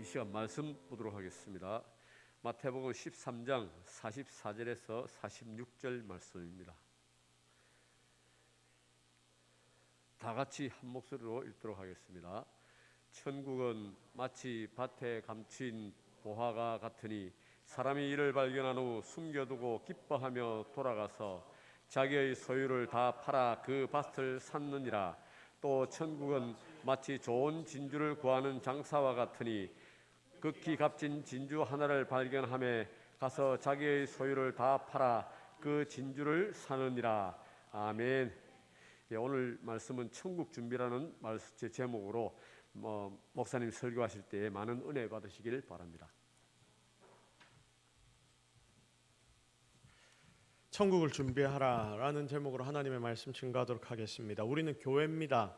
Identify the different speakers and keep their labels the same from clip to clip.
Speaker 1: 이 시간 말씀 보도록 하겠습니다. 마태복음 13장 44절에서 46절 말씀입니다. 다 같이 한 목소리로 읽도록 하겠습니다. 천국은 마치 밭에 감춘 보화가 같으니 사람이 이를 발견한 후 숨겨두고 기뻐하며 돌아가서 자기의 소유를 다 팔아 그 밭을 샀느니라. 또 천국은 마치 좋은 진주를 구하는 장사와 같으니 극히 값진 진주 하나를 발견하며 가서 자기의 소유를 다 팔아 그 진주를 사느니라. 아멘. 오늘 말씀은 천국 준비라는 제목으로 목사님 설교하실 때 많은 은혜 받으시길 바랍니다.
Speaker 2: 천국을 준비하라라는 제목으로 하나님의 말씀 증거하도록 하겠습니다. 우리는 교회입니다.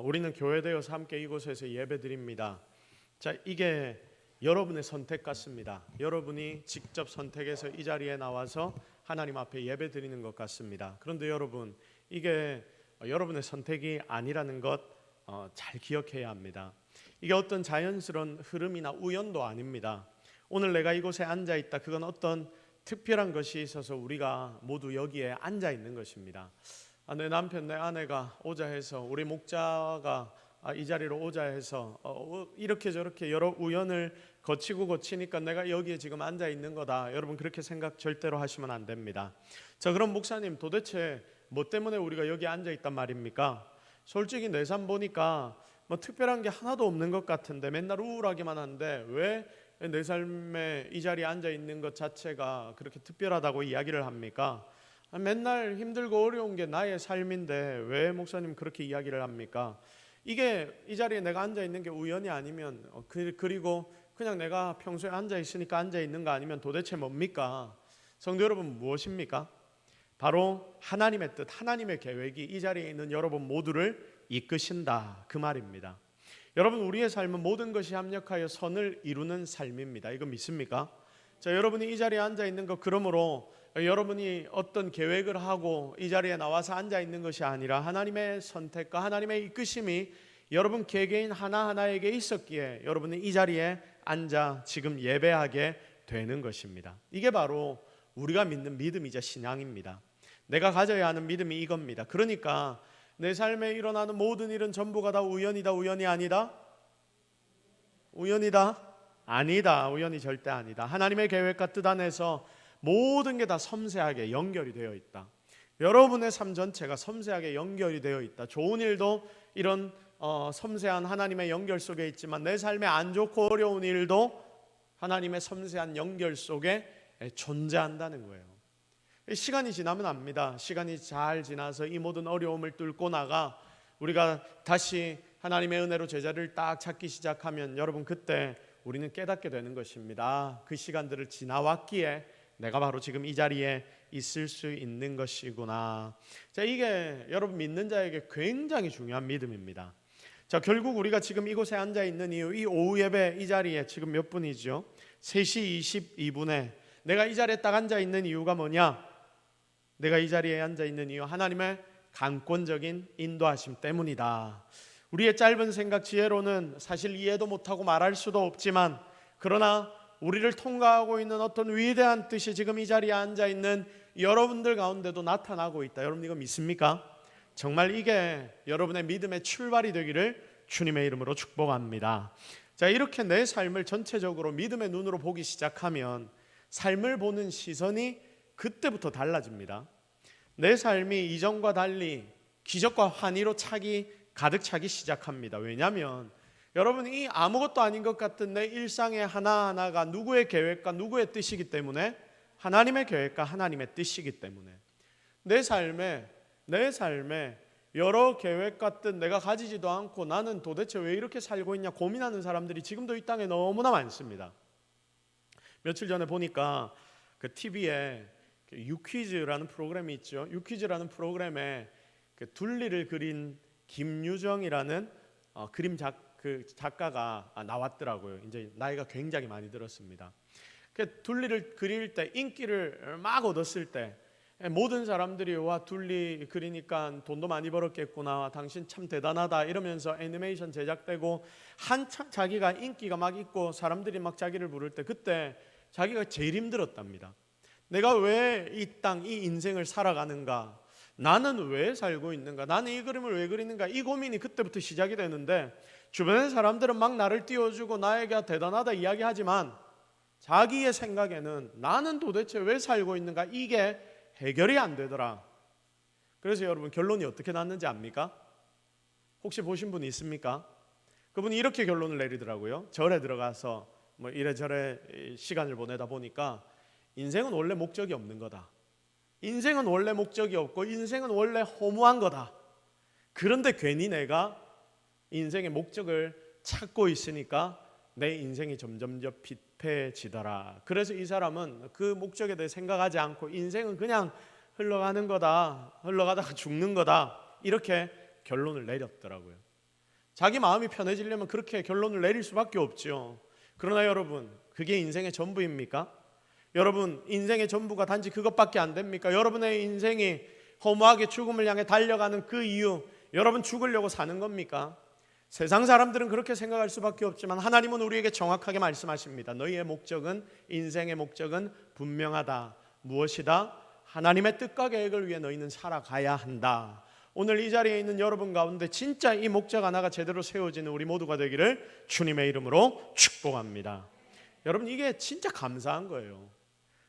Speaker 2: 우리는 교회되어서 함께 이곳에서 예배드립니다. 자, 이게 여러분의 선택 같습니다. 여러분이 직접 선택해서 이 자리에 나와서 하나님 앞에 예배드리는 것 같습니다. 그런데 여러분, 이게 여러분의 선택이 아니라는 것 잘 기억해야 합니다. 이게 어떤 자연스러운 흐름이나 우연도 아닙니다. 오늘 내가 이곳에 앉아 있다, 그건 어떤 특별한 것이 있어서 우리가 모두 여기에 앉아 있는 것입니다. 내 남편, 내 아내가 오자 해서, 우리 목자가 이 자리로 오자 해서 이렇게 저렇게 여러 우연을 거치니까 내가 여기에 지금 앉아 있는 거다. 여러분, 그렇게 생각 절대로 하시면 안 됩니다. 자, 그럼 목사님, 도대체 뭐 때문에 우리가 여기 앉아 있단 말입니까? 솔직히 내 삶 보니까 뭐 특별한 게 하나도 없는 것 같은데, 맨날 우울하기만 한데 왜 내 삶에 이 자리에 앉아 있는 것 자체가 그렇게 특별하다고 이야기를 합니까? 맨날 힘들고 어려운 게 나의 삶인데 왜 목사님 그렇게 이야기를 합니까? 이게 이 자리에 내가 앉아 있는 게 우연이 아니면, 그리고 그냥 내가 평소에 앉아 있으니까 앉아 있는 거 아니면 도대체 뭡니까? 성도 여러분, 무엇입니까? 바로 하나님의 뜻, 하나님의 계획이 이 자리에 있는 여러분 모두를 이끄신다, 그 말입니다. 여러분, 우리의 삶은 모든 것이 합력하여 선을 이루는 삶입니다. 이거 믿습니까? 자, 여러분이 이 자리에 앉아 있는 것, 그러므로 여러분이 어떤 계획을 하고 이 자리에 나와서 앉아 있는 것이 아니라 하나님의 선택과 하나님의 이끄심이 여러분 개개인 하나하나에게 있었기에 여러분은 이 자리에 앉아 지금 예배하게 되는 것입니다. 이게 바로 우리가 믿는 믿음이자 신앙입니다. 내가 가져야 하는 믿음이 이겁니다. 그러니까 내 삶에 일어나는 모든 일은 전부가 다 우연이다, 우연이 아니다? 우연이다? 아니다. 우연이 절대 아니다. 하나님의 계획과 뜻 안에서 모든 게 다 섬세하게 연결이 되어 있다. 여러분의 삶 전체가 섬세하게 연결이 되어 있다. 좋은 일도 이런 섬세한 하나님의 연결 속에 있지만, 내 삶에 안 좋고 어려운 일도 하나님의 섬세한 연결 속에 존재한다는 거예요. 시간이 지나면 압니다. 시간이 잘 지나서 이 모든 어려움을 뚫고 나가 우리가 다시 하나님의 은혜로 제자리를 딱 찾기 시작하면 여러분, 그때 우리는 깨닫게 되는 것입니다. 그 시간들을 지나왔기에 내가 바로 지금 이 자리에 있을 수 있는 것이구나. 자, 이게 여러분 믿는 자에게 굉장히 중요한 믿음입니다. 자, 결국 우리가 지금 이곳에 앉아 있는 이유, 이 오후 예배 이 자리에 지금 몇 분이죠? 3시 22분에 내가 이 자리에 딱 앉아 있는 이유가 뭐냐? 내가 이 자리에 앉아 있는 이유, 하나님의 강권적인 인도하심 때문이다. 우리의 짧은 생각 지혜로는 사실 이해도 못하고 말할 수도 없지만, 그러나 우리를 통과하고 있는 어떤 위대한 뜻이 지금 이 자리에 앉아 있는 여러분들 가운데도 나타나고 있다. 여러분, 이거 믿습니까? 정말 이게 여러분의 믿음의 출발이 되기를 주님의 이름으로 축복합니다. 자, 이렇게 내 삶을 전체적으로 믿음의 눈으로 보기 시작하면 삶을 보는 시선이 그때부터 달라집니다. 내 삶이 이전과 달리 기적과 환희로 가득 차기 시작합니다. 왜냐하면 여러분이 아무것도 아닌 것 같은 내 일상의 하나하나가 누구의 계획과 누구의 뜻이기 때문에, 하나님의 계획과 하나님의 뜻이기 때문에 내 삶에 여러 계획과 뜻 내가 가지지도 않고 나는 도대체 왜 이렇게 살고 있냐 고민하는 사람들이 지금도 이 땅에 너무나 많습니다. 며칠 전에 보니까 그 TV에 유퀴즈라는 프로그램이 있죠. 유퀴즈라는 프로그램에 그 둘리를 그린 김유정이라는 그 작가가 나왔더라고요. 이제 나이가 굉장히 많이 들었습니다. 그 둘리를 그릴 때 인기를 막 얻었을 때 모든 사람들이 와 둘리 그리니까 돈도 많이 벌었겠구나, 당신 참 대단하다 이러면서 애니메이션 제작되고 한참 자기가 인기가 막 있고 사람들이 막 자기를 부를 때 그때 자기가 제일 힘들었답니다. 내가 왜 이 땅, 이 인생을 살아가는가, 나는 왜 살고 있는가, 나는 이 그림을 왜 그리는가, 이 고민이 그때부터 시작이 되는데 주변의 사람들은 막 나를 띄워주고 나에게 대단하다 이야기하지만 자기의 생각에는 나는 도대체 왜 살고 있는가, 이게 해결이 안 되더라. 그래서 여러분 결론이 어떻게 났는지 압니까? 혹시 보신 분 있습니까? 그분이 이렇게 결론을 내리더라고요. 절에 들어가서 뭐 이래저래 시간을 보내다 보니까 인생은 원래 목적이 없는 거다. 인생은 원래 목적이 없고 인생은 원래 허무한 거다. 그런데 괜히 내가 인생의 목적을 찾고 있으니까 내 인생이 점점 비패해지더라. 그래서 이 사람은 그 목적에 대해 생각하지 않고 인생은 그냥 흘러가는 거다, 흘러가다가 죽는 거다, 이렇게 결론을 내렸더라고요. 자기 마음이 편해지려면 그렇게 결론을 내릴 수밖에 없죠. 그러나 여러분, 그게 인생의 전부입니까? 여러분, 인생의 전부가 단지 그것밖에 안 됩니까? 여러분의 인생이 허무하게 죽음을 향해 달려가는 그 이유, 여러분 죽으려고 사는 겁니까? 세상 사람들은 그렇게 생각할 수밖에 없지만 하나님은 우리에게 정확하게 말씀하십니다. 너희의 목적은, 인생의 목적은 분명하다. 무엇이다? 하나님의 뜻과 계획을 위해 너희는 살아가야 한다. 오늘 이 자리에 있는 여러분 가운데 진짜 이 목적 하나가 제대로 세워지는 우리 모두가 되기를 주님의 이름으로 축복합니다. 여러분, 이게 진짜 감사한 거예요.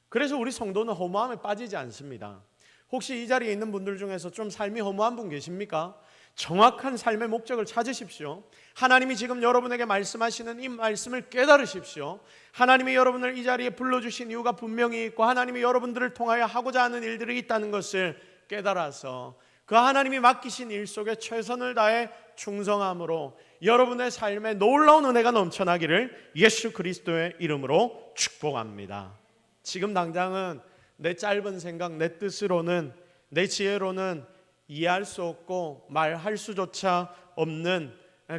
Speaker 2: 그래서 우리 성도는 허무함에 빠지지 않습니다. 혹시 이 자리에 있는 분들 중에서 좀 삶이 허무한 분 계십니까? 정확한 삶의 목적을 찾으십시오. 하나님이 지금 여러분에게 말씀하시는 이 말씀을 깨달으십시오. 하나님이 여러분을 이 자리에 불러주신 이유가 분명히 있고 하나님이 여러분들을 통하여 하고자 하는 일들이 있다는 것을 깨달아서 그 하나님이 맡기신 일 속에 최선을 다해 충성함으로 여러분의 삶에 놀라운 은혜가 넘쳐나기를 예수 그리스도의 이름으로 축복합니다. 지금 당장은 내 짧은 생각, 내 뜻으로는, 내 지혜로는 이해할 수 없고 말할 수조차 없는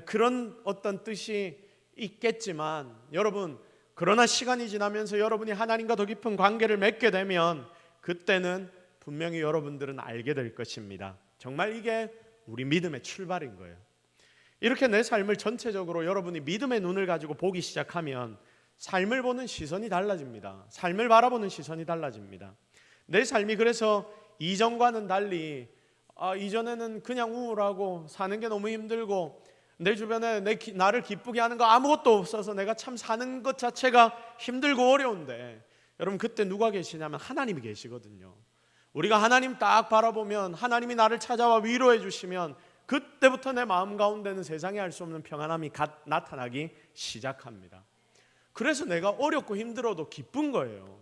Speaker 2: 그런 어떤 뜻이 있겠지만 여러분, 그러나 시간이 지나면서 여러분이 하나님과 더 깊은 관계를 맺게 되면 그때는 분명히 여러분들은 알게 될 것입니다. 정말 이게 우리 믿음의 출발인 거예요. 이렇게 내 삶을 전체적으로 여러분이 믿음의 눈을 가지고 보기 시작하면 삶을 보는 시선이 달라집니다. 삶을 바라보는 시선이 달라집니다. 내 삶이 그래서 이전과는 달리 이전에는 그냥 우울하고 사는 게 너무 힘들고 내 주변에 나를 기쁘게 하는 거 아무것도 없어서 내가 참 사는 것 자체가 힘들고 어려운데 여러분, 그때 누가 계시냐면 하나님이 계시거든요. 우리가 하나님 딱 바라보면 하나님이 나를 찾아와 위로해 주시면 그때부터 내 마음 가운데는 세상에 알 수 없는 평안함이 나타나기 시작합니다. 그래서 내가 어렵고 힘들어도 기쁜 거예요.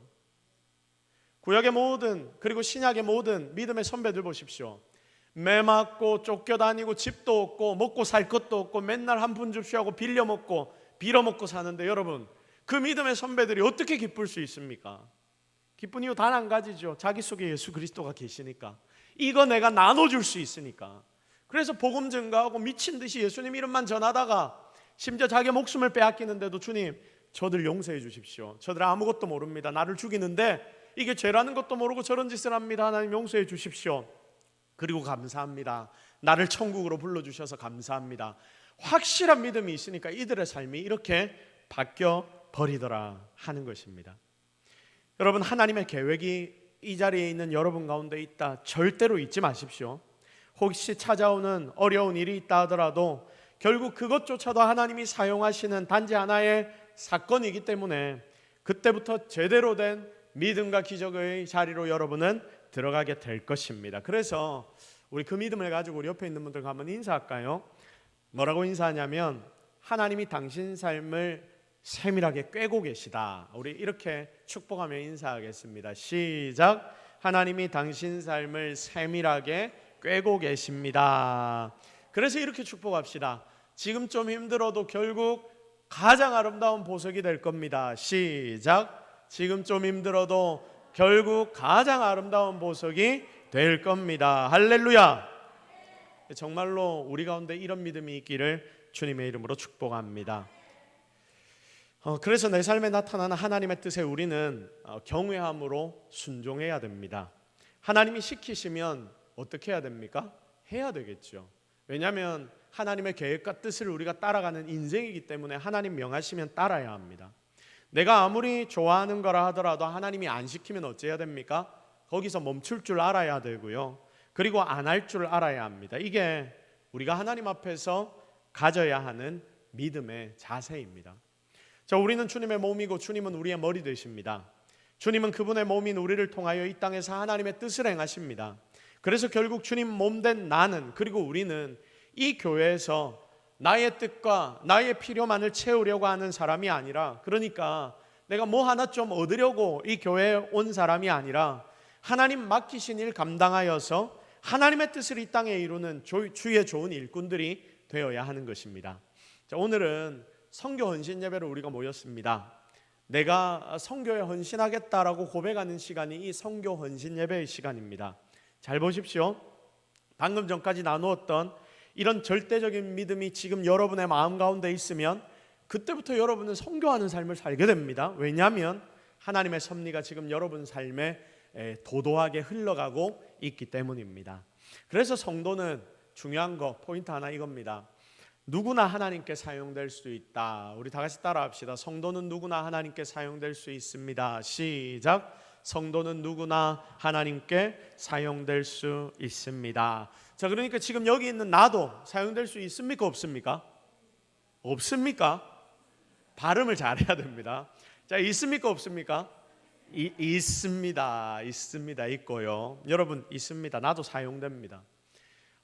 Speaker 2: 구약의 모든, 그리고 신약의 모든 믿음의 선배들 보십시오. 매 맞고 쫓겨다니고 집도 없고 먹고 살 것도 없고 맨날 한 푼 줍쇼하고 빌려 먹고 빌어먹고 사는데 여러분, 그 믿음의 선배들이 어떻게 기쁠 수 있습니까? 기쁜 이유 단 한 가지죠. 자기 속에 예수 그리스도가 계시니까. 이거 내가 나눠줄 수 있으니까. 그래서 복음 증거하고 미친 듯이 예수님 이름만 전하다가 심지어 자기 목숨을 빼앗기는데도 주님, 저들 용서해 주십시오. 저들 아무것도 모릅니다. 나를 죽이는데 이게 죄라는 것도 모르고 저런 짓을 합니다. 하나님 용서해 주십시오. 그리고 감사합니다. 나를 천국으로 불러주셔서 감사합니다. 확실한 믿음이 있으니까 이들의 삶이 이렇게 바뀌어 버리더라 하는 것입니다. 여러분, 하나님의 계획이 이 자리에 있는 여러분 가운데 있다 절대로 잊지 마십시오. 혹시 찾아오는 어려운 일이 있다 하더라도 결국 그것조차도 하나님이 사용하시는 단지 하나의 사건이기 때문에 그때부터 제대로 된 믿음과 기적의 자리로 여러분은 들어가게 될 것입니다. 그래서 우리 그 믿음을 가지고 우리 옆에 있는 분들과 한번 인사할까요? 뭐라고 인사하냐면 하나님이 당신 삶을 세밀하게 꿰고 계시다. 우리 이렇게 축복하며 인사하겠습니다. 시작. 하나님이 당신 삶을 세밀하게 꿰고 계십니다. 그래서 이렇게 축복합시다. 지금 좀 힘들어도 결국 가장 아름다운 보석이 될 겁니다. 시작. 지금 좀 힘들어도 결국 가장 아름다운 보석이 될 겁니다. 할렐루야. 정말로 우리 가운데 이런 믿음이 있기를 주님의 이름으로 축복합니다. 그래서 내 삶에 나타나는 하나님의 뜻에 우리는 경외함으로 순종해야 됩니다. 하나님이 시키시면 어떻게 해야 됩니까? 해야 되겠죠. 왜냐하면 하나님의 계획과 뜻을 우리가 따라가는 인생이기 때문에 하나님 명하시면 따라야 합니다. 내가 아무리 좋아하는 거라 하더라도 하나님이 안 시키면 어찌해야 됩니까? 거기서 멈출 줄 알아야 되고요. 그리고 안 할 줄 알아야 합니다. 이게 우리가 하나님 앞에서 가져야 하는 믿음의 자세입니다. 자, 우리는 주님의 몸이고 주님은 우리의 머리 되십니다. 주님은 그분의 몸인 우리를 통하여 이 땅에서 하나님의 뜻을 행하십니다. 그래서 결국 주님 몸된 나는, 그리고 우리는 이 교회에서 나의 뜻과 나의 필요만을 채우려고 하는 사람이 아니라, 그러니까 내가 뭐 하나 좀 얻으려고 이 교회에 온 사람이 아니라 하나님 맡기신 일 감당하여서 하나님의 뜻을 이 땅에 이루는 주의 좋은 일꾼들이 되어야 하는 것입니다. 자, 오늘은 선교 헌신 예배를 우리가 모였습니다. 내가 선교에 헌신하겠다라고 고백하는 시간이 이 선교 헌신 예배의 시간입니다. 잘 보십시오. 방금 전까지 나누었던 이런 절대적인 믿음이 지금 여러분의 마음 가운데 있으면 그때부터 여러분은 선교하는 삶을 살게 됩니다. 왜냐하면 하나님의 섭리가 지금 여러분 삶에 도도하게 흘러가고 있기 때문입니다. 그래서 성도는 중요한 거 포인트 하나 이겁니다. 누구나 하나님께 사용될 수 있다. 우리 다 같이 따라합시다. 성도는 누구나 하나님께 사용될 수 있습니다. 시작. 성도는 누구나 하나님께 사용될 수 있습니다. 자, 그러니까 지금 여기 있는 나도 사용될 수 있습니까? 없습니까? 없습니까? 발음을 잘해야 됩니다. 자, 있습니까? 없습니까? 있습니다. 있습니다. 있고요. 여러분, 있습니다. 나도 사용됩니다.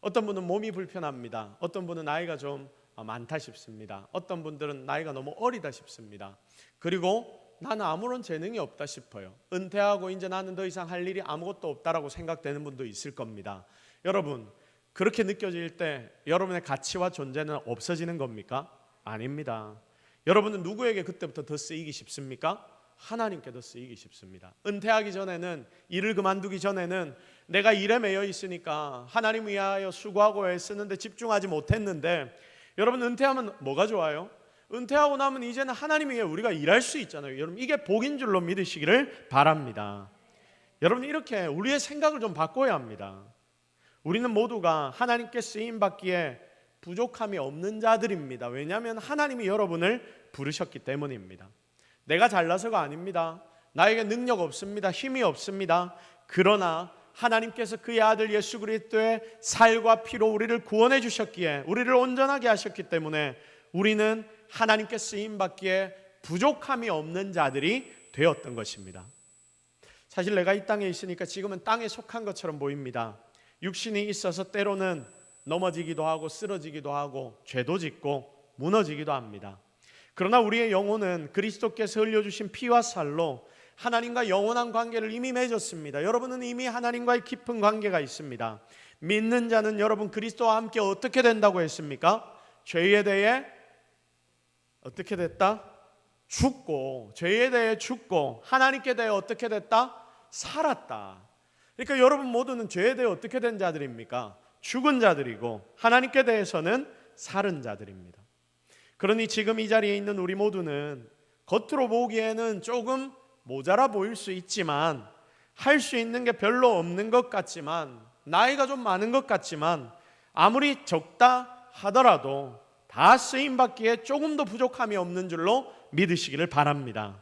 Speaker 2: 어떤 분은 몸이 불편합니다. 어떤 분은 나이가 좀 많다 싶습니다. 어떤 분들은 나이가 너무 어리다 싶습니다. 그리고 나는 아무런 재능이 없다 싶어요. 은퇴하고 이제 나는 더 이상 할 일이 아무것도 없다라고 생각되는 분도 있을 겁니다. 여러분, 그렇게 느껴질 때 여러분의 가치와 존재는 없어지는 겁니까? 아닙니다. 여러분은 누구에게 그때부터 더 쓰이기 쉽습니까? 하나님께 더 쓰이기 쉽습니다. 은퇴하기 전에는, 일을 그만두기 전에는 내가 일에 매여 있으니까 하나님 위하여 수고하고 애쓰는데 집중하지 못했는데, 여러분 은퇴하면 뭐가 좋아요? 은퇴하고 나면 이제는 하나님 위해 우리가 일할 수 있잖아요. 여러분, 이게 복인 줄로 믿으시기를 바랍니다. 여러분, 이렇게 우리의 생각을 좀 바꿔야 합니다. 우리는 모두가 하나님께 쓰임받기에 부족함이 없는 자들입니다. 왜냐하면 하나님이 여러분을 부르셨기 때문입니다. 내가 잘나서가 아닙니다. 나에게 능력 없습니다. 힘이 없습니다. 그러나 하나님께서 그의 아들 예수 그리스도의 살과 피로 우리를 구원해 주셨기에, 우리를 온전하게 하셨기 때문에 우리는 하나님께 쓰임받기에 부족함이 없는 자들이 되었던 것입니다. 사실 내가 이 땅에 있으니까 지금은 땅에 속한 것처럼 보입니다. 육신이 있어서 때로는 넘어지기도 하고 쓰러지기도 하고 죄도 짓고 무너지기도 합니다. 그러나 우리의 영혼은 그리스도께서 흘려주신 피와 살로 하나님과 영원한 관계를 이미 맺었습니다. 여러분은 이미 하나님과의 깊은 관계가 있습니다. 믿는 자는 여러분 그리스도와 함께 어떻게 된다고 했습니까? 죄에 대해 어떻게 됐다? 죽고, 죄에 대해 죽고 하나님께 대해 어떻게 됐다? 살았다. 그러니까 여러분 모두는 죄에 대해 어떻게 된 자들입니까? 죽은 자들이고 하나님께 대해서는 살은 자들입니다. 그러니 지금 이 자리에 있는 우리 모두는 겉으로 보기에는 조금 모자라 보일 수 있지만, 할 수 있는 게 별로 없는 것 같지만, 나이가 좀 많은 것 같지만, 아무리 적다 하더라도 다 쓰임받기에 조금도 부족함이 없는 줄로 믿으시기를 바랍니다.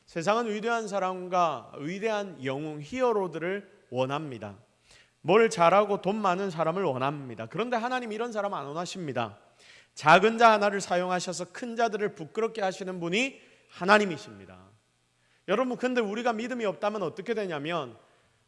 Speaker 2: 세상은 위대한 사람과 위대한 영웅, 히어로들을 원합니다. 뭘 잘하고 돈 많은 사람을 원합니다. 그런데 하나님 이런 사람 안 원하십니다. 작은 자 하나를 사용하셔서 큰 자들을 부끄럽게 하시는 분이 하나님이십니다. 여러분, 근데 우리가 믿음이 없다면 어떻게 되냐면,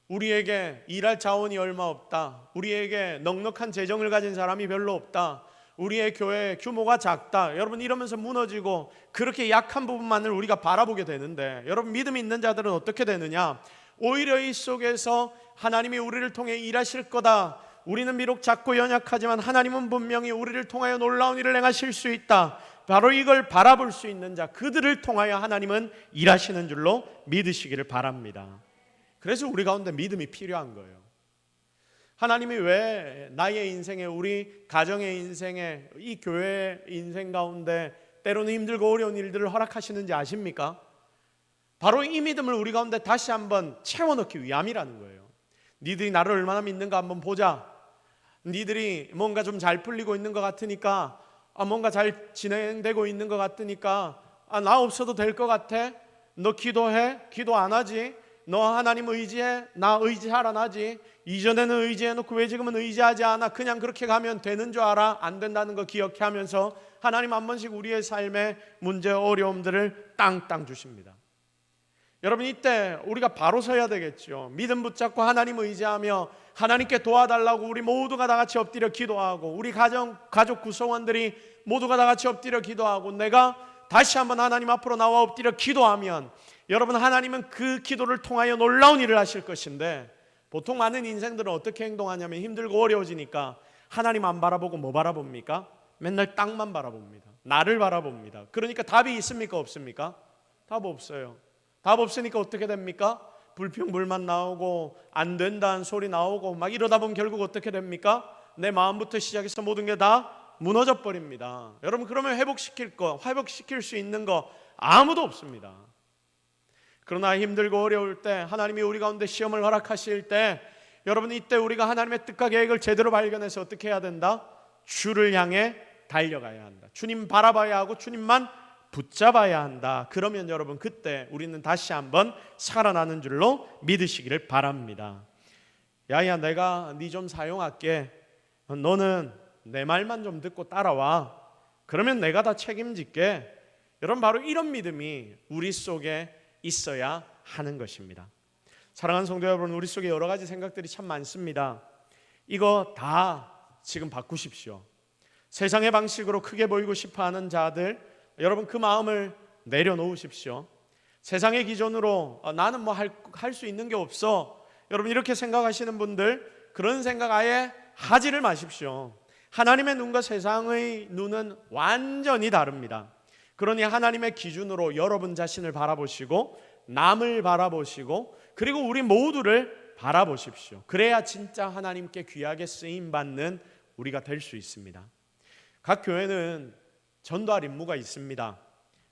Speaker 2: 우리에게 일할 자원이 얼마 없다, 우리에게 넉넉한 재정을 가진 사람이 별로 없다, 우리의 교회 규모가 작다, 여러분 이러면서 무너지고 그렇게 약한 부분만을 우리가 바라보게 되는데, 여러분 믿음이 있는 자들은 어떻게 되느냐? 오히려 이 속에서 하나님이 우리를 통해 일하실 거다, 우리는 비록 작고 연약하지만 하나님은 분명히 우리를 통하여 놀라운 일을 행하실 수 있다, 바로 이걸 바라볼 수 있는 자, 그들을 통하여 하나님은 일하시는 줄로 믿으시기를 바랍니다. 그래서 우리 가운데 믿음이 필요한 거예요. 하나님이 왜 나의 인생에, 우리 가정의 인생에, 이 교회의 인생 가운데 때로는 힘들고 어려운 일들을 허락하시는지 아십니까? 바로 이 믿음을 우리 가운데 다시 한번 채워넣기 위함이라는 거예요. 니들이 나를 얼마나 믿는가 한번 보자. 니들이 뭔가 좀 잘 풀리고 있는 것 같으니까, 뭔가 잘 진행되고 있는 것 같으니까, 나 없어도 될 것 같아? 너 기도해? 기도 안 하지? 너 하나님 의지해? 나 의지하라 나지? 이전에는 의지해놓고 왜 지금은 의지하지 않아? 그냥 그렇게 가면 되는 줄 알아? 안 된다는 거 기억해 하면서 하나님 한 번씩 우리의 삶의 문제 어려움들을 땅땅 주십니다. 여러분, 이때 우리가 바로 서야 되겠죠. 믿음 붙잡고 하나님 의지하며 하나님께 도와달라고 우리 모두가 다 같이 엎드려 기도하고, 우리 가족 구성원들이 모두가 다 같이 엎드려 기도하고, 내가 다시 한번 하나님 앞으로 나와 엎드려 기도하면, 여러분, 하나님은 그 기도를 통하여 놀라운 일을 하실 것인데, 보통 많은 인생들은 어떻게 행동하냐면 힘들고 어려워지니까 하나님 안 바라보고 뭐 바라봅니까? 맨날 땅만 바라봅니다. 나를 바라봅니다. 그러니까 답이 있습니까? 없습니까? 답 없어요. 답 없으니까 어떻게 됩니까? 불평불만 나오고 안 된다는 소리 나오고 막 이러다 보면 결국 어떻게 됩니까? 내 마음부터 시작해서 모든 게 다 무너져 버립니다. 여러분, 그러면 회복시킬 수 있는 거 아무도 없습니다. 그러나 힘들고 어려울 때, 하나님이 우리 가운데 시험을 허락하실 때, 여러분, 이때 우리가 하나님의 뜻과 계획을 제대로 발견해서 어떻게 해야 된다? 주를 향해 달려가야 한다. 주님 바라봐야 하고 주님만 붙잡아야 한다. 그러면 여러분, 그때 우리는 다시 한번 살아나는 줄로 믿으시기를 바랍니다. 야야, 내가 네 좀 사용할게. 너는 내 말만 좀 듣고 따라와. 그러면 내가 다 책임질게. 여러분, 바로 이런 믿음이 우리 속에 있어야 하는 것입니다. 사랑하는 성도 여러분, 우리 속에 여러 가지 생각들이 참 많습니다. 이거 다 지금 바꾸십시오. 세상의 방식으로 크게 보이고 싶어하는 자들, 여러분, 그 마음을 내려놓으십시오. 세상의 기준으로 나는 뭐 할 수 있는 게 없어, 여러분, 이렇게 생각하시는 분들, 그런 생각 아예 하지를 마십시오. 하나님의 눈과 세상의 눈은 완전히 다릅니다. 그러니 하나님의 기준으로 여러분 자신을 바라보시고 남을 바라보시고 그리고 우리 모두를 바라보십시오. 그래야 진짜 하나님께 귀하게 쓰임받는 우리가 될 수 있습니다. 각 교회는 전도할 임무가 있습니다.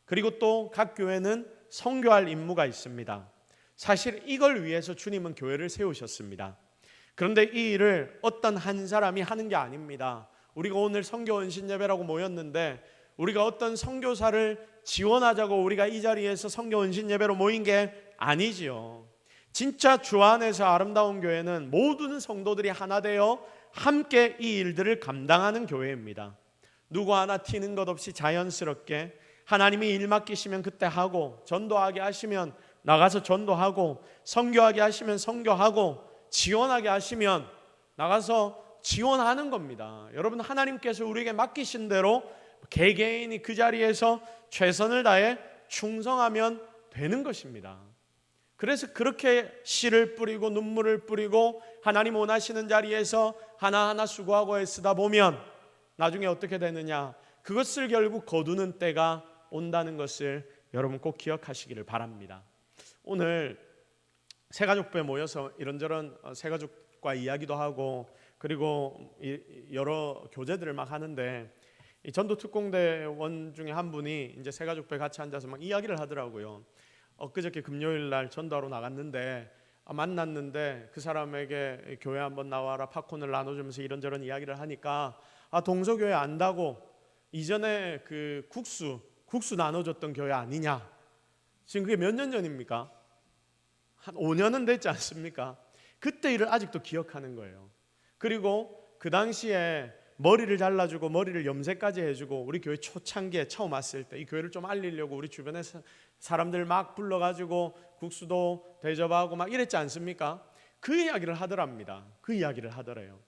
Speaker 2: 그리고 또 각 교회는 선교할 임무가 있습니다. 사실 이걸 위해서 주님은 교회를 세우셨습니다. 그런데 이 일을 어떤 한 사람이 하는 게 아닙니다. 우리가 오늘 선교 은신 예배라고 모였는데 우리가 어떤 선교사를 지원하자고 우리가 이 자리에서 선교 은신 예배로 모인 게 아니지요. 진짜 주 안에서 아름다운 교회는 모든 성도들이 하나 되어 함께 이 일들을 감당하는 교회입니다. 누구 하나 튀는 것 없이 자연스럽게 하나님이 일 맡기시면 그때 하고, 전도하게 하시면 나가서 전도하고, 선교하게 하시면 선교하고, 지원하게 하시면 나가서 지원하는 겁니다. 여러분, 하나님께서 우리에게 맡기신 대로 개개인이 그 자리에서 최선을 다해 충성하면 되는 것입니다. 그래서 그렇게 씨를 뿌리고 눈물을 뿌리고 하나님 원하시는 자리에서 하나하나 수고하고 애쓰다 보면 나중에 어떻게 되느냐, 그것을 결국 거두는 때가 온다는 것을 여러분 꼭 기억하시기를 바랍니다. 오늘 새가족부에 모여서 이런저런 새가족과 이야기도 하고 그리고 여러 교제들을 막 하는데, 이 전도 특공대원 중에 한 분이 이제 새가족부에 같이 앉아서 막 이야기를 하더라고요. 엊그저께 금요일 날 전도하러 나갔는데 만났는데 그 사람에게 교회 한번 나와라 팝콘을 나눠주면서 이런저런 이야기를 하니까 동서교회 안다고 이전에 그 국수 나눠줬던 교회 아니냐. 지금 그게 몇 년 전입니까? 한 5년은 됐지 않습니까? 그때 일을 아직도 기억하는 거예요. 그리고 그 당시에 머리를 잘라주고 머리를 염색까지 해주고 우리 교회 초창기에 처음 왔을 때 이 교회를 좀 알리려고 우리 주변에 사람들 막 불러가지고 국수도 대접하고 막 이랬지 않습니까? 그 이야기를 하더랍니다. 그 이야기를 하더래요.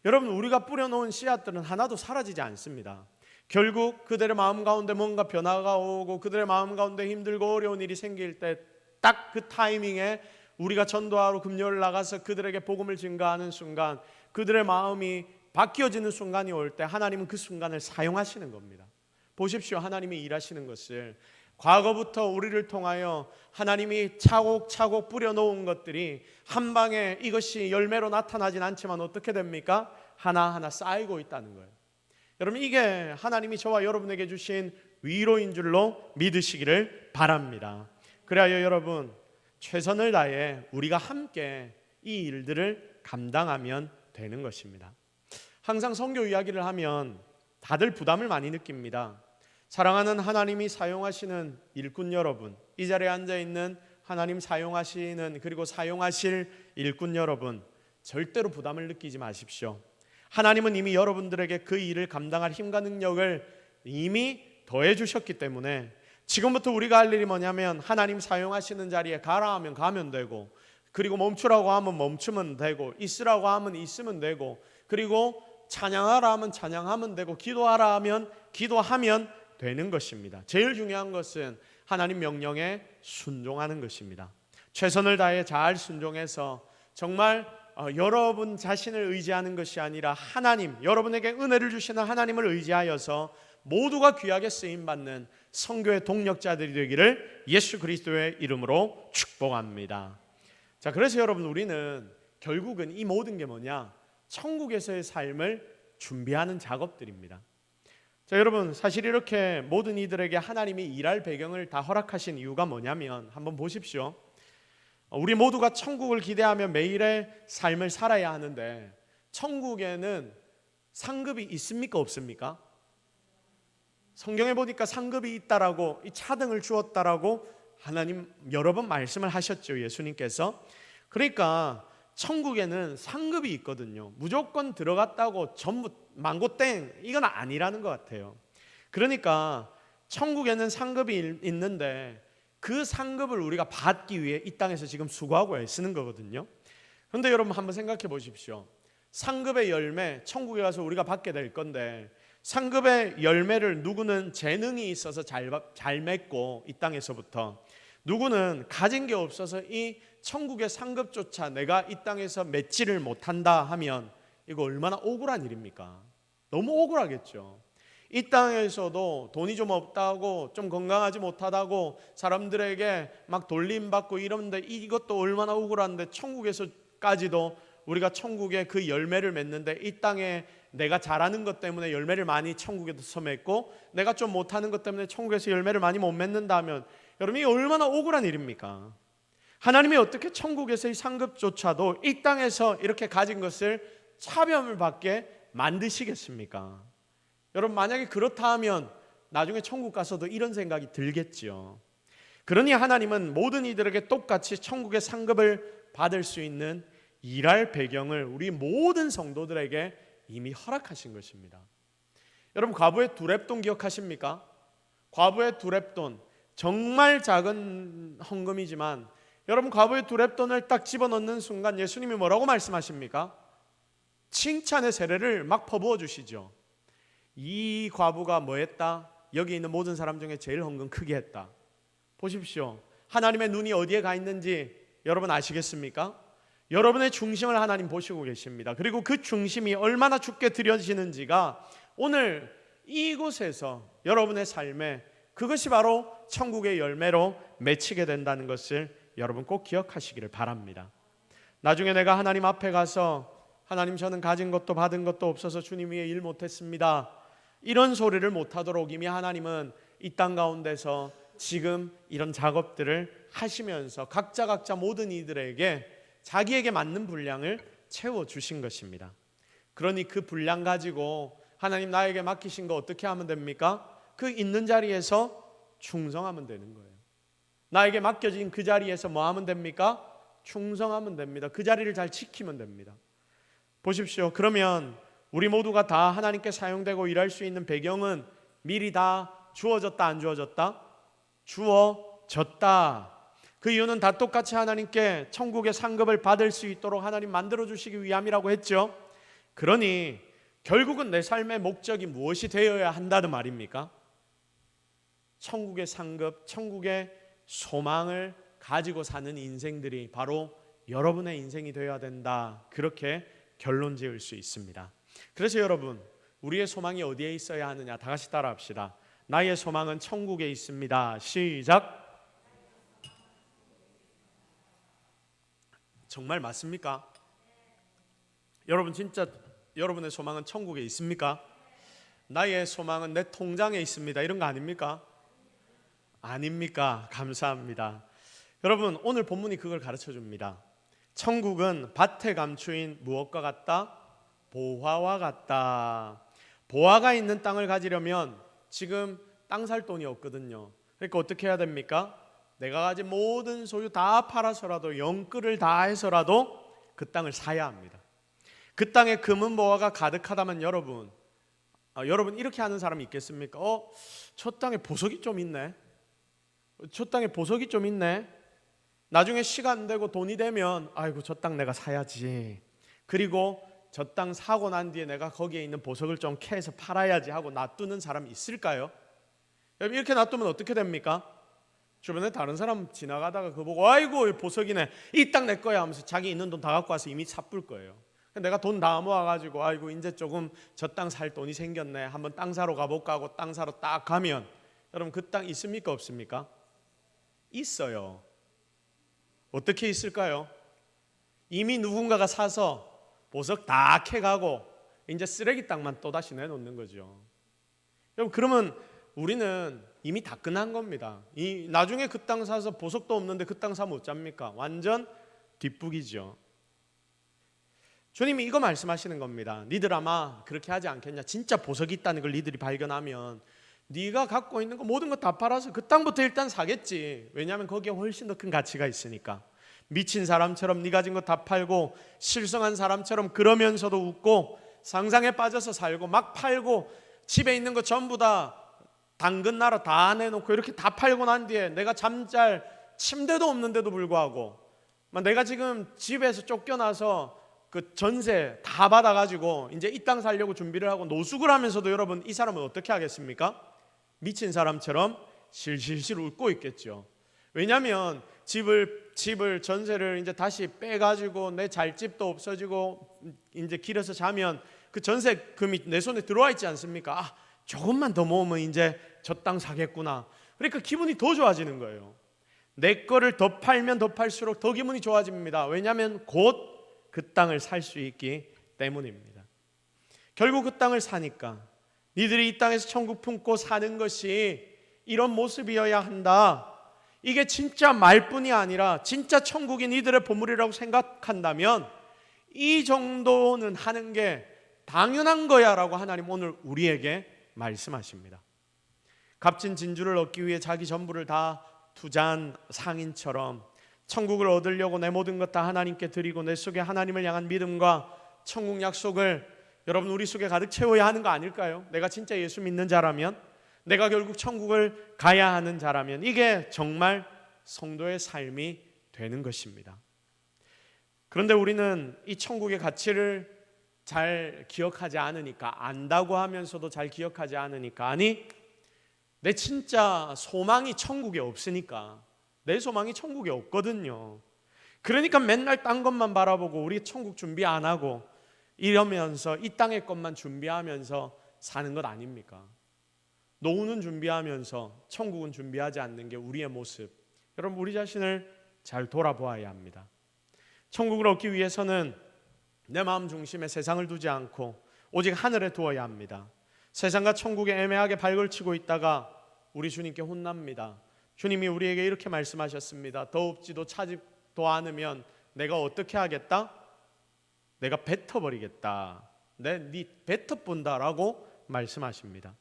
Speaker 2: 여러분, 우리가 뿌려놓은 씨앗들은 하나도 사라지지 않습니다. 결국 그들의 마음 가운데 뭔가 변화가 오고 그들의 마음 가운데 힘들고 어려운 일이 생길 때 딱 그 타이밍에 우리가 전도하러 금요일 나가서 그들에게 복음을 증거하는 순간, 그들의 마음이 바뀌어지는 순간이 올 때 하나님은 그 순간을 사용하시는 겁니다. 보십시오, 하나님이 일하시는 것을. 과거부터 우리를 통하여 하나님이 차곡차곡 뿌려놓은 것들이 한 방에 이것이 열매로 나타나진 않지만 어떻게 됩니까? 하나하나 쌓이고 있다는 거예요. 여러분, 이게 하나님이 저와 여러분에게 주신 위로인 줄로 믿으시기를 바랍니다. 그래야 여러분, 최선을 다해 우리가 함께 이 일들을 감당하면 되는 것입니다. 항상 선교 이야기를 하면 다들 부담을 많이 느낍니다. 사랑하는 하나님이 사용하시는 일꾼 여러분, 이 자리에 앉아있는 하나님 사용하시는 그리고 사용하실 일꾼 여러분, 절대로 부담을 느끼지 마십시오. 하나님은 이미 여러분들에게 그 일을 감당할 힘과 능력을 이미 더해 주셨기 때문에 지금부터 우리가 할 일이 뭐냐면 하나님 사용하시는 자리에 가라 하면 가면 되고, 그리고 멈추라고 하면 멈추면 되고, 있으라고 하면 있으면 되고, 그리고 찬양하라 하면 찬양하면 되고, 기도하라 하면 기도하면 되는 것입니다. 제일 중요한 것은 하나님 명령에 순종하는 것입니다. 최선을 다해 잘 순종해서 정말 여러분 자신을 의지하는 것이 아니라 하나님, 여러분에게 은혜를 주시는 하나님을 의지하여서 모두가 귀하게 쓰임받는 선교의 동력자들이 되기를 예수 그리스도의 이름으로 축복합니다. 자, 그래서 여러분, 우리는 결국은 이 모든 게 뭐냐? 천국에서의 삶을 준비하는 작업들입니다. 자, 여러분, 사실 이렇게 모든 이들에게 하나님이 일할 배경을 다 허락하신 이유가 뭐냐면, 한번 보십시오. 우리 모두가 천국을 기대하며 매일의 삶을 살아야 하는데, 천국에는 상급이 있습니까, 없습니까? 성경에 보니까 상급이 있다라고, 이 차등을 주었다라고 하나님 여러 번 말씀을 하셨죠, 예수님께서. 그러니까 천국에는 상급이 있거든요. 무조건 들어갔다고 전부 망고땡, 이건 아니라는 것 같아요. 그러니까 천국에는 상급이 있는데 그 상급을 우리가 받기 위해 이 땅에서 지금 수고하고 애쓰는 거거든요. 그런데 여러분, 한번 생각해 보십시오. 상급의 열매, 천국에 가서 우리가 받게 될 건데, 상급의 열매를 누구는 재능이 있어서 잘 맺고, 이 땅에서부터, 누구는 가진 게 없어서 이 천국의 상급조차 내가 이 땅에서 맺지를 못한다 하면 이거 얼마나 억울한 일입니까? 너무 억울하겠죠. 이 땅에서도 돈이 좀 없다고, 좀 건강하지 못하다고 사람들에게 막 돌림받고 이러는데, 이것도 얼마나 억울한데, 천국에서까지도 우리가 천국의 그 열매를 맺는데, 이 땅에 내가 잘하는 것 때문에 열매를 많이 천국에서 맺고, 내가 좀 못하는 것 때문에 천국에서 열매를 많이 못 맺는다면, 여러분, 이게 얼마나 억울한 일입니까? 하나님이 어떻게 천국에서의 상급조차도 이 땅에서 이렇게 가진 것을 차별을 받게 만드시겠습니까? 여러분, 만약에 그렇다 하면 나중에 천국 가서도 이런 생각이 들겠지요. 그러니 하나님은 모든 이들에게 똑같이 천국의 상급을 받을 수 있는 일할 배경을 우리 모든 성도들에게 이미 허락하신 것입니다. 여러분, 과부의 두 렙돈 기억하십니까? 과부의 두 렙돈, 정말 작은 헌금이지만 여러분, 과부의 두 렙돈을 딱 집어넣는 순간 예수님이 뭐라고 말씀하십니까? 칭찬의 세례를 막 퍼부어 주시죠. 이 과부가 뭐 했다? 여기 있는 모든 사람 중에 제일 헌금 크게 했다. 보십시오. 하나님의 눈이 어디에 가 있는지 여러분 아시겠습니까? 여러분의 중심을 하나님 보시고 계십니다. 그리고 그 중심이 얼마나 주께 드려지는지가 오늘 이곳에서 여러분의 삶에, 그것이 바로 천국의 열매로 맺히게 된다는 것을 여러분 꼭 기억하시기를 바랍니다. 나중에 내가 하나님 앞에 가서, 하나님, 저는 가진 것도 받은 것도 없어서 주님 위해 일 못했습니다, 이런 소리를 못하도록 이미 하나님은 이 땅 가운데서 지금 이런 작업들을 하시면서 각자 모든 이들에게 자기에게 맞는 분량을 채워주신 것입니다. 그러니 그 분량 가지고 하나님 나에게 맡기신 거 어떻게 하면 됩니까? 그 있는 자리에서 충성하면 되는 거예요. 나에게 맡겨진 그 자리에서 뭐 하면 됩니까? 충성하면 됩니다. 그 자리를 잘 지키면 됩니다. 보십시오. 그러면 우리 모두가 다 하나님께 사용되고 일할 수 있는 배경은 미리 다 주어졌다, 안 주어졌다? 주어졌다. 그 이유는 다 똑같이 하나님께 천국의 상급을 받을 수 있도록 하나님 만들어주시기 위함이라고 했죠. 그러니 결국은 내 삶의 목적이 무엇이 되어야 한다는 말입니까? 천국의 상급, 천국의 소망을 가지고 사는 인생들이 바로 여러분의 인생이 되어야 된다, 그렇게 결론 지을 수 있습니다. 그래서 여러분, 우리의 소망이 어디에 있어야 하느냐, 다 같이 따라합시다. 나의 소망은 천국에 있습니다. 시작. 정말 맞습니까? 여러분, 진짜 여러분의 소망은 천국에 있습니까? 나의 소망은 내 통장에 있습니다, 이런 거 아닙니까? 아닙니까? 감사합니다. 여러분, 오늘 본문이 그걸 가르쳐 줍니다. 천국은 밭에 감추인 무엇과 같다? 보화와 같다. 보화가 있는 땅을 가지려면 지금 땅 살 돈이 없거든요. 그러니까 어떻게 해야 됩니까? 내가 가진 모든 소유 다 팔아서라도 영끌을 다 해서라도 그 땅을 사야 합니다. 그 땅에 금은 보화가 가득하다면 여러분 이렇게 하는 사람이 있겠습니까? 저 땅에 보석이 좀 있네. 저 땅에 보석이 좀 있네. 나중에 시간 되고 돈이 되면 아이고 저 땅 내가 사야지. 그리고 저 땅 사고 난 뒤에 내가 거기에 있는 보석을 좀 캐서 팔아야지 하고 놔두는 사람이 있을까요? 여러분 이렇게 놔두면 어떻게 됩니까? 주변에 다른 사람 지나가다가 그거 보고 아이고 보석이네. 이 땅 내 거야 하면서 자기 있는 돈 다 갖고 와서 이미 삽불 거예요. 내가 돈 다 모아가지고 아이고 이제 조금 저 땅 살 돈이 생겼네. 한번 땅 사러 가볼까 하고 땅 사러 딱 가면 여러분 그 땅 있습니까 없습니까? 있어요. 어떻게 있을까요? 이미 누군가가 사서 보석 다 캐가고 이제 쓰레기 땅만 또다시 내놓는 거죠. 여러분 그러면 우리는 이미 다 끝난 겁니다. 나중에 그 땅 사서 보석도 없는데 그 땅 사면 어쩝니까? 완전 뒷북이죠. 주님이 이거 말씀하시는 겁니다. 니들 아마 그렇게 하지 않겠냐? 진짜 보석이 있다는 걸 니들이 발견하면 네가 갖고 있는 거 모든 거 다 팔아서 그 땅부터 일단 사겠지. 왜냐하면 거기에 훨씬 더 큰 가치가 있으니까. 미친 사람처럼 네 가진 거 다 팔고 실성한 사람처럼 그러면서도 웃고 상상에 빠져서 살고 막 팔고 집에 있는 거 전부 다 당근 나라 다 내놓고 이렇게 다 팔고 난 뒤에 내가 잠잘 침대도 없는데도 불구하고 내가 지금 집에서 쫓겨나서 그 전세 다 받아가지고 이제 이 땅 살려고 준비를 하고 노숙을 하면서도 여러분 이 사람은 어떻게 하겠습니까? 미친 사람처럼 실실실 웃고 있겠죠. 왜냐하면 집을 전세를 이제 다시 빼가지고 내 잘 집도 없어지고 이제 길에서 자면 그 전세금이 내 손에 들어와 있지 않습니까? 조금만 더 모으면 이제 저 땅 사겠구나. 그러니까 기분이 더 좋아지는 거예요. 내 거를 더 팔면 더 팔수록 더 기분이 좋아집니다. 왜냐하면 곧 그 땅을 살 수 있기 때문입니다. 결국 그 땅을 사니까 니들이 이 땅에서 천국 품고 사는 것이 이런 모습이어야 한다. 이게 진짜 말뿐이 아니라 진짜 천국이 니들의 보물이라고 생각한다면 이 정도는 하는 게 당연한 거야 라고 하나님 오늘 우리에게 말씀하십니다. 값진 진주를 얻기 위해 자기 전부를 다 투자한 상인처럼 천국을 얻으려고 내 모든 것 다 하나님께 드리고 내 속에 하나님을 향한 믿음과 천국 약속을 여러분 우리 속에 가득 채워야 하는 거 아닐까요? 내가 진짜 예수 믿는 자라면, 내가 결국 천국을 가야 하는 자라면 이게 정말 성도의 삶이 되는 것입니다. 그런데 우리는 이 천국의 가치를 잘 기억하지 않으니까, 안다고 하면서도 잘 기억하지 않으니까, 아니 내 진짜 소망이 천국에 없으니까, 내 소망이 천국에 없거든요. 그러니까 맨날 딴 것만 바라보고 우리 천국 준비 안 하고 이러면서 이 땅의 것만 준비하면서 사는 것 아닙니까? 노후는 준비하면서 천국은 준비하지 않는 게 우리의 모습. 여러분 우리 자신을 잘 돌아보아야 합니다. 천국을 얻기 위해서는 내 마음 중심에 세상을 두지 않고 오직 하늘에 두어야 합니다. 세상과 천국에 애매하게 발걸치고 있다가 우리 주님께 혼납니다. 주님이 우리에게 이렇게 말씀하셨습니다. 더 없지도 차지도 않으면 내가 어떻게 하겠다? 내가 뱉어버리겠다. 네 뱉어본다라고 말씀하십니다.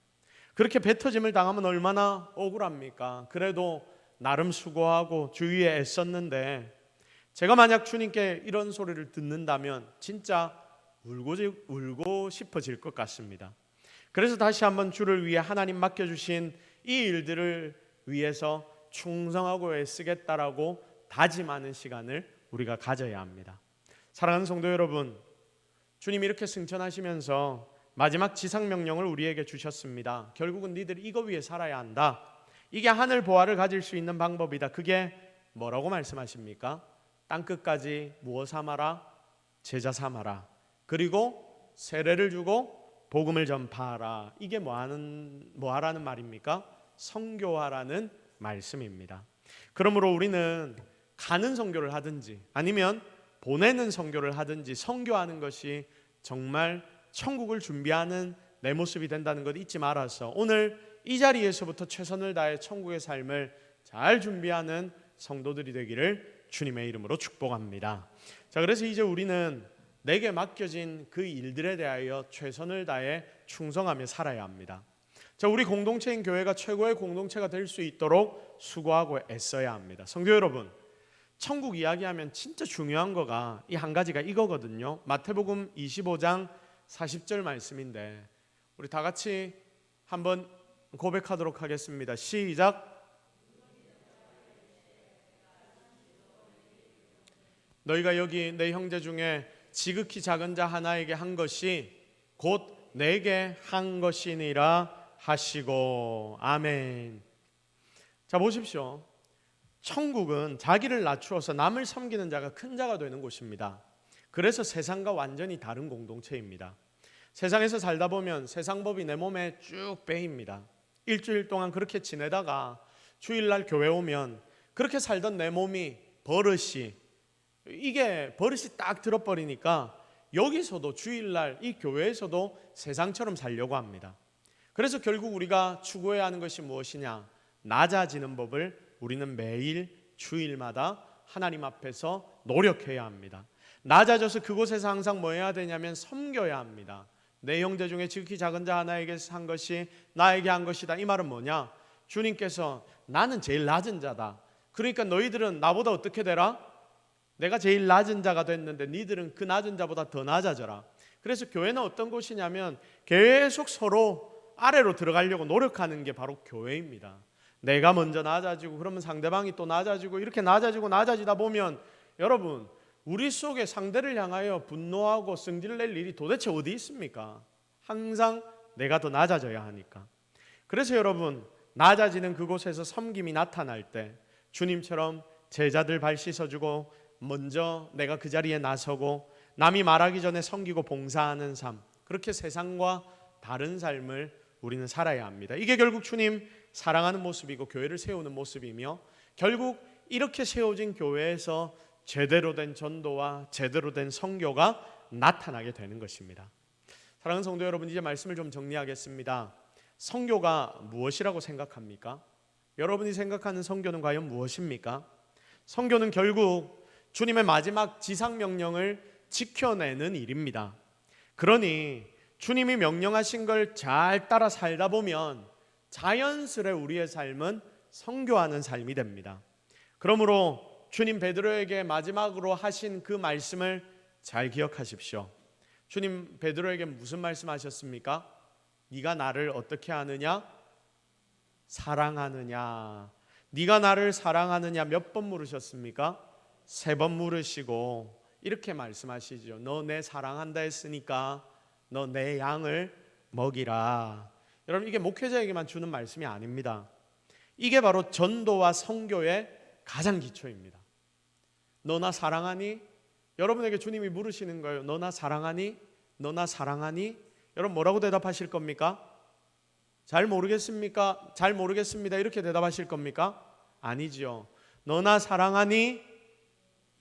Speaker 2: 그렇게 뱉어짐을 당하면 얼마나 억울합니까? 그래도 나름 수고하고 주위에 애썼는데 제가 만약 주님께 이런 소리를 듣는다면 진짜 울고 싶어질 것 같습니다. 그래서 다시 한번 주를 위해 하나님 맡겨주신 이 일들을 위해서 충성하고 애쓰겠다라고 다짐하는 시간을 우리가 가져야 합니다. 사랑하는 성도 여러분, 주님이 이렇게 승천하시면서 마지막 지상명령을 우리에게 주셨습니다. 결국은 니들이 이거 위해 살아야 한다. 이게 하늘 보화를 가질 수 있는 방법이다. 그게 뭐라고 말씀하십니까? 땅끝까지 무엇 삼아라? 제자 삼아라. 그리고 세례를 주고 복음을 전파하라. 이게 뭐하라는 말입니까? 선교하라는 말씀입니다. 그러므로 우리는 가는 선교를 하든지 아니면 보내는 선교를 하든지 선교하는 것이 정말 천국을 준비하는 내 모습이 된다는 것 잊지 말아서 오늘 이 자리에서부터 최선을 다해 천국의 삶을 잘 준비하는 성도들이 되기를 주님의 이름으로 축복합니다. 자, 그래서 이제 우리는 내게 맡겨진 그 일들에 대하여 최선을 다해 충성하며 살아야 합니다. 자, 우리 공동체인 교회가 최고의 공동체가 될 수 있도록 수고하고 애써야 합니다. 성도 여러분, 천국 이야기하면 진짜 중요한 거가 이 한 가지가 이거거든요. 마태복음 25장 40절 말씀인데 우리 다 같이 한번 고백하도록 하겠습니다. 시작. 너희가 여기 내 형제 중에 지극히 작은 자 하나에게 한 것이 곧 내게 한 것이니라 하시고. 아멘. 자, 보십시오. 천국은 자기를 낮추어서 남을 섬기는 자가 큰 자가 되는 곳입니다. 그래서 세상과 완전히 다른 공동체입니다. 세상에서 살다 보면 세상 법이 내 몸에 쭉 배입니다. 일주일 동안 그렇게 지내다가 주일날 교회 오면 그렇게 살던 내 몸이 버릇이 딱 들어버리니까 여기서도 주일날 이 교회에서도 세상처럼 살려고 합니다. 그래서 결국 우리가 추구해야 하는 것이 무엇이냐? 낮아지는 법을 우리는 매일 주일마다 하나님 앞에서 노력해야 합니다. 낮아져서 그곳에서 항상 뭐 해야 되냐면 섬겨야 합니다. 내 형제 중에 지극히 작은 자 하나에게 한 것이 나에게 한 것이다. 이 말은 뭐냐? 주님께서 나는 제일 낮은 자다. 그러니까 너희들은 나보다 어떻게 되라? 내가 제일 낮은 자가 됐는데 니들은 그 낮은 자보다 더 낮아져라. 그래서 교회는 어떤 곳이냐면 계속 서로 아래로 들어가려고 노력하는 게 바로 교회입니다. 내가 먼저 낮아지고 그러면 상대방이 또 낮아지고 이렇게 낮아지고 낮아지다 보면 여러분 우리 속에 상대를 향하여 분노하고 승질낼 일이 도대체 어디 있습니까? 항상 내가 더 낮아져야 하니까. 그래서 여러분 낮아지는 그곳에서 섬김이 나타날 때 주님처럼 제자들 발 씻어주고 먼저 내가 그 자리에 나서고 남이 말하기 전에 섬기고 봉사하는 삶, 그렇게 세상과 다른 삶을 우리는 살아야 합니다. 이게 결국 주님 사랑하는 모습이고 교회를 세우는 모습이며 결국 이렇게 세워진 교회에서 제대로 된 전도와 제대로 된 선교가 나타나게 되는 것입니다. 사랑하는 성도 여러분, 이제 말씀을 좀 정리하겠습니다. 선교가 무엇이라고 생각합니까? 여러분이 생각하는 선교는 과연 무엇입니까? 선교는 결국 주님의 마지막 지상명령을 지켜내는 일입니다. 그러니 주님이 명령하신 걸 잘 따라 살다 보면 자연스레 우리의 삶은 선교하는 삶이 됩니다. 그러므로 주님 베드로에게 마지막으로 하신 그 말씀을 잘 기억하십시오. 주님 베드로에게 무슨 말씀하셨습니까? 네가 나를 어떻게 하느냐? 사랑하느냐? 네가 나를 사랑하느냐 몇 번 물으셨습니까? 3번 물으시고 이렇게 말씀하시죠. 너 내 사랑한다 했으니까 너 내 양을 먹이라. 여러분 이게 목회자에게만 주는 말씀이 아닙니다. 이게 바로 전도와 선교의 가장 기초입니다. 너 나 사랑하니? 여러분에게 주님이 물으시는 거예요. 너 나 사랑하니? 너 나 사랑하니? 여러분 뭐라고 대답하실 겁니까? 잘 모르겠습니까? 잘 모르겠습니다. 이렇게 대답하실 겁니까? 아니죠. 너 나 사랑하니?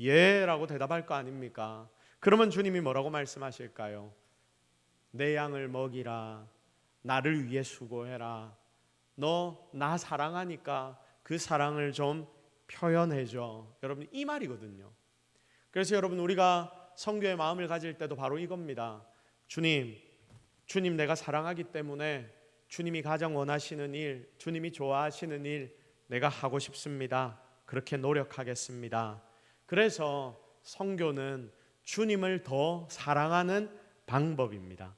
Speaker 2: 예 라고 대답할 거 아닙니까? 그러면 주님이 뭐라고 말씀하실까요? 내 양을 먹이라. 나를 위해 수고해라. 너 나 사랑하니까 그 사랑을 좀 표현해줘. 여러분 이 말이거든요. 그래서 여러분 우리가 선교의 마음을 가질 때도 바로 이겁니다. 주님 내가 사랑하기 때문에 주님이 가장 원하시는 일, 주님이 좋아하시는 일 내가 하고 싶습니다. 그렇게 노력하겠습니다. 그래서 선교는 주님을 더 사랑하는 방법입니다.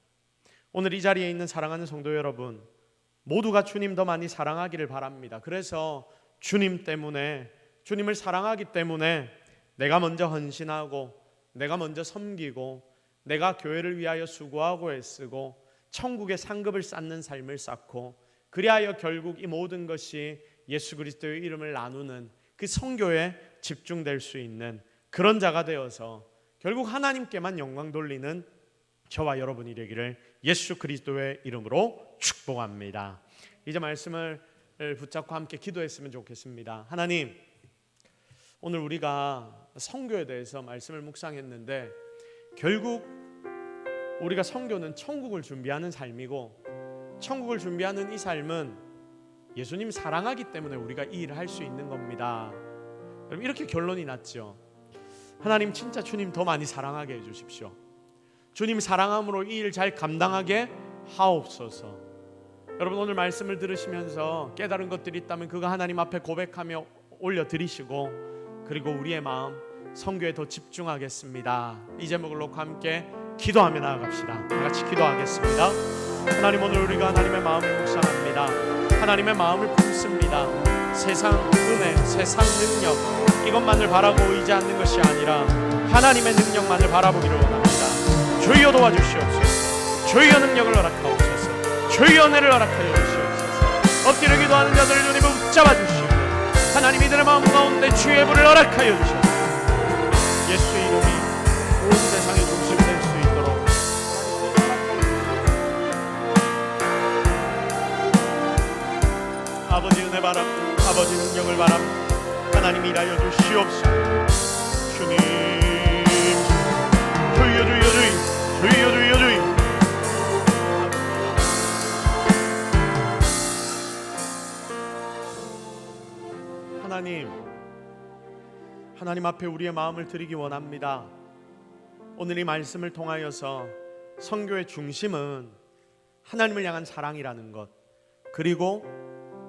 Speaker 2: 오늘 이 자리에 있는 사랑하는 성도 여러분, 모두가 주님 더 많이 사랑하기를 바랍니다. 그래서 주님 때문에, 주님을 사랑하기 때문에 내가 먼저 헌신하고 내가 먼저 섬기고 내가 교회를 위하여 수고하고 애쓰고 천국의 상급을 쌓는 삶을 쌓고 그리하여 결국 이 모든 것이 예수 그리스도의 이름을 나누는 그 선교에 집중될 수 있는 그런 자가 되어서 결국 하나님께만 영광 돌리는 저와 여러분이 되기를 예수 그리스도의 이름으로 축복합니다. 이제 말씀을 붙잡고 함께 기도했으면 좋겠습니다. 하나님, 오늘 우리가 선교에 대해서 말씀을 묵상했는데 결국 우리가 선교는 천국을 준비하는 삶이고 천국을 준비하는 이 삶은 예수님 사랑하기 때문에 우리가 이 일을 할 수 있는 겁니다. 여러분 이렇게 결론이 났죠. 하나님 진짜 주님 더 많이 사랑하게 해주십시오. 주님 사랑함으로 이 일 잘 감당하게 하옵소서. 여러분 오늘 말씀을 들으시면서 깨달은 것들이 있다면 그거 하나님 앞에 고백하며 올려드리시고, 그리고 우리의 마음 선교에 더 집중하겠습니다. 이 제목을 놓고 함께 기도하며 나아갑시다. 다 같이 기도하겠습니다. 하나님 오늘 우리가 하나님의 마음을 묵상합니다. 하나님의 마음을 품습니다. 세상 은혜, 세상 능력 이것만을 바라고 의지하는 것이 아니라 하나님의 능력만을 바라보기를 원합니다. 주여 도와주시옵소서. 주여 능력을 허락하옵소서. 주여 은혜를 허락하여 주시옵소서. 엎드려 기도하는 자들을 주님 붙잡아 주시고 하나님 이들의 마음 가운데 주의 불을 허락하여 주시옵소서. 예수의 이름이 온 세상의 중심이 될 수 있도록 아버지 은혜 바랍니다. 아버지 능력을 바랍니다. 하나님 일하여 주시옵소서. 주님 주여 주여 주여 주여 주여 주여. 하나님 앞에 우리의 마음을 드리기 원합니다. 오늘 이 말씀을 통하여서 선교의 중심은 하나님을 향한 사랑이라는 것, 그리고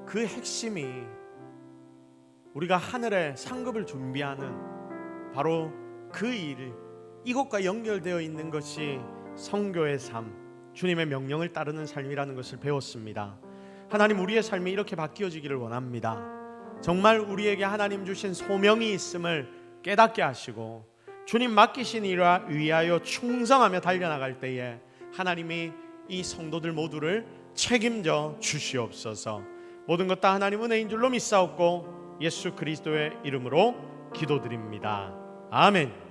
Speaker 2: 그 핵심이 우리가 하늘에 상급을 준비하는 바로 그 일, 이것과 연결되어 있는 것이 선교의 삶, 주님의 명령을 따르는 삶이라는 것을 배웠습니다. 하나님 우리의 삶이 이렇게 바뀌어지기를 원합니다. 정말 우리에게 하나님 주신 소명이 있음을 깨닫게 하시고 주님 맡기신 일을 위하여 충성하며 달려나갈 때에 하나님이 이 성도들 모두를 책임져 주시옵소서. 모든 것 다 하나님 은혜인 줄로 믿사옵고 예수 그리스도의 이름으로 기도드립니다. 아멘.